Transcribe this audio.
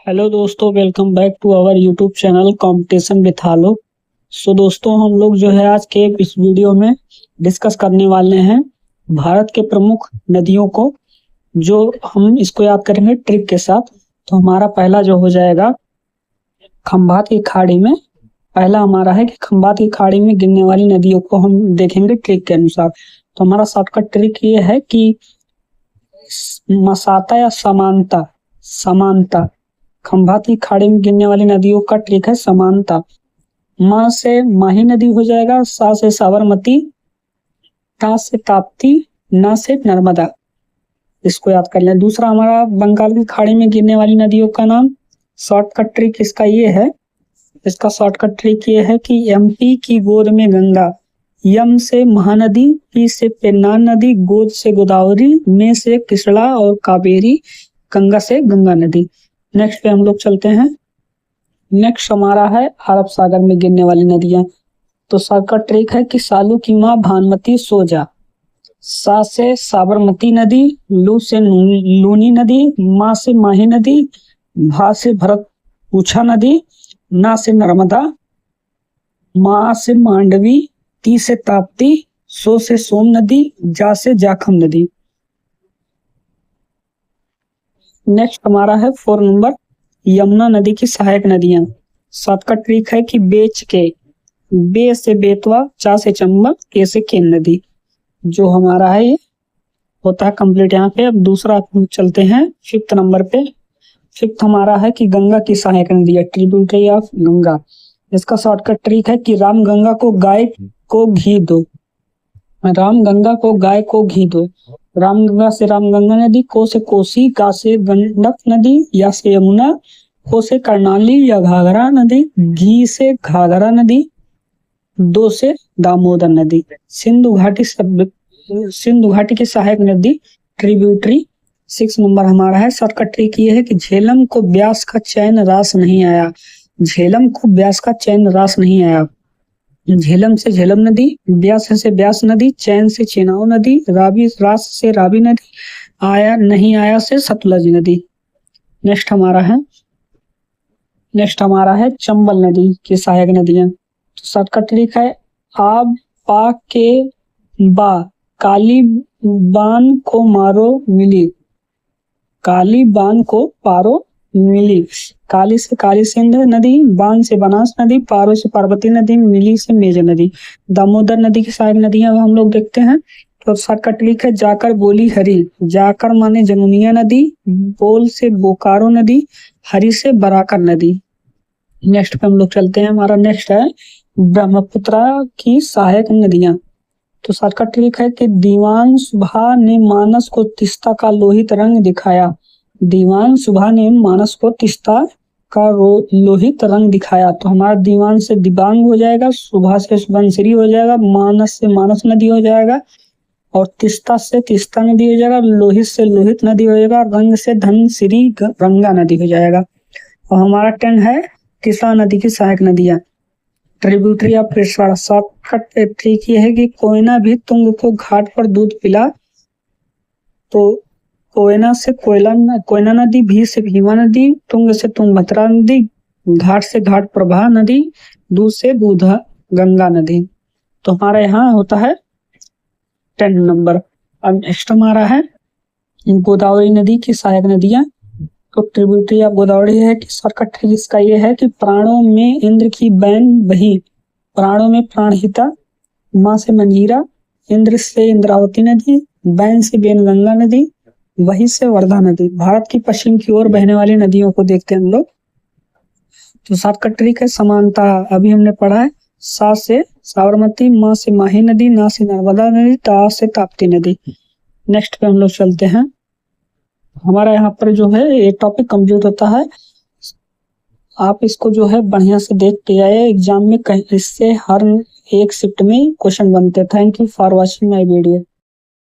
Hello दोस्तों, welcome back to our YouTube channel competition with Alok. So दोस्तों, हम लोग जो है आज के इस वीडियो में डिस्कस करने वाले हैं भारत के प्रमुख नदियों को, जो हम इसको याद करेंगे ट्रिक के साथ। तो हमारा पहला जो हो जाएगा खंभात की खाड़ी में। पहला हमारा है कि खंभात की खाड़ी में गिरने वाली नदियों को हम देखेंगे ट्रिक के अनुसार। तो हमारा शॉर्टकट ट्रिक ये है कि मसाता या समानता समानता खंभात की खाड़ी में गिरने वाली नदियों का ट्रिक है समानता। माँ से माही नदी हो जाएगा, सा से साबरमती, ता से ताप्ती, ना से नर्मदा। इसको याद कर लें। दूसरा हमारा बंगाल की खाड़ी में गिरने वाली नदियों का नाम, शॉर्टकट ट्रिक इसका ये है कि एमपी की गोद में गंगा, यम से महानदी, पी से पेन्नार नदी, गोद से गोदावरी, में से कृष्णा और कावेरी, गंगा से गंगा नदी। नेक्स्ट पे हम लोग चलते हैं। नेक्स्ट हमारा है अरब सागर में गिरने वाली नदियां। तो शॉर्टकट ट्रिक है कि सालू की माँ भानुमती सो जा, सा से साबरमती नदी, लू से लूनी नदी, माँ से माही नदी, भा से भरत पूछा नदी, ना से नर्मदा, माँ से मांडवी, ती से ताप्ती, सो से सोम नदी, जा से जाखम नदी। नेक्स्ट हमारा है 4 नंबर यमुना नदी की सहायक नदियां। शॉर्टकट ट्रिक है कि बेच के, बे से बेतवा, चा से चंबल, के से केन नदी। जो हमारा है ये होता है कंप्लीट यहाँ पे। अब दूसरा चलते हैं 5th नंबर पे। 5th हमारा है कि गंगा की सहायक नदी है, ट्रिब्यूटरी ऑफ गंगा। इसका शॉर्टकट ट्रिक है कि राम गंगा को गाय को घी दो, राम गंगा को गाय को घी दो। रामगंगा से रामगंगा नदी, को से कोसी, गा से गंडक नदी, या से यमुना, को से कर्णाली या घाघरा नदी, घी से घाघरा नदी, दो से दामोदर नदी। सिंधु घाटी की सहायक नदी ट्रिब्यूटरी। 6 नंबर हमारा है। शॉर्टकट ट्रिक ये है कि झेलम को ब्यास का चैन रास नहीं आया, झेलम को ब्यास का चैन रास नहीं आया। झेलम से झेलम नदी, ब्यास से ब्यास नदी, चैन से चेनाब नदी, रावी रास से रावी नदी, आया नहीं आया से सतलज नदी। नेक्स्ट हमारा है चंबल नदी की सहायक नदियां। तो शॉर्टकट ट्रिक है आब पा के बा, काली बान को मारो मिली, काली बान को पारो मिली। काली से काली सिंध नदी, बान से बनास नदी, पारो से पार्वती नदी, मिली से मेज नदी। दामोदर नदी की सहायक नदियां हम लोग देखते हैं। तो शॉर्टकट ट्रिक है जाकर बोली हरी, जाकर माने जमुनिया नदी, बोल से बोकारो नदी, हरी से बराकर नदी। नेक्स्ट पे हम लोग चलते हैं। हमारा नेक्स्ट है ब्रह्मपुत्र की सहायक नदियां। तो शॉर्टकट ट्रिक है कि दीवान सुभा ने मानस को तिस्ता का लोहित रंग दिखाया, दीवान सुभा ने मानस को तिस्ता का लोहित रंग दिखाया। तो हमारा दीवान से दिबांग हो जाएगा, सुभा से सुबनसिरी हो जाएगा, मानस से मानस नदी हो जाएगा, और तिस्ता से तिस्ता नदी हो जाएगा, लोहित से लोहित नदी हो जाएगा, रंग से धनसिरी गंगा नदी हो जाएगा। और हमारा 10 है कृष्णा नदी की सहायक नदियां, tributary of Krishna. Shortcut trick ये है कि कोयना भी तुंग को घाट पर दूध पिला। तो कोयना से कोयना नदी, भी से भीमा नदी, तुंग से तुंगभद्रा नदी, घाट से घाट प्रभा नदी, दूध से दूध गंगा नदी। तो हमारा यहाँ होता है 10 नंबर। अब नेक्स्ट हमारा है गोदावरी नदी की सहायक नदियां। तो ट्रिब्यूटरी ऑफ गोदावरी है कि शॉर्टकट इसका ये है कि प्राणों में इंद्र की बैन बही, प्राणों में प्राणहिता, माँ से मंजीरा, इंद्र से इंद्रावती नदी, बैन से बेनगंगा नदी, वही से वर्धा नदी। भारत की पश्चिम की ओर बहने वाली नदियों को देखते हैं हम लोग। तो शॉर्टकट ट्रिक है समानता, अभी हमने पढ़ा है। सा से साबरमती, माँ से माही नदी, ना से नर्मदा नदी, ता से ताप्ती नदी। नेक्स्ट पे हम लोग चलते हैं। हमारा यहाँ पर जो है ये टॉपिक कंप्लीट होता है। आप इसको जो है बढ़िया से देख के आए, एग्जाम में कहीं इससे हर एक शिफ्ट में क्वेश्चन बनते। Thank you for watching my video.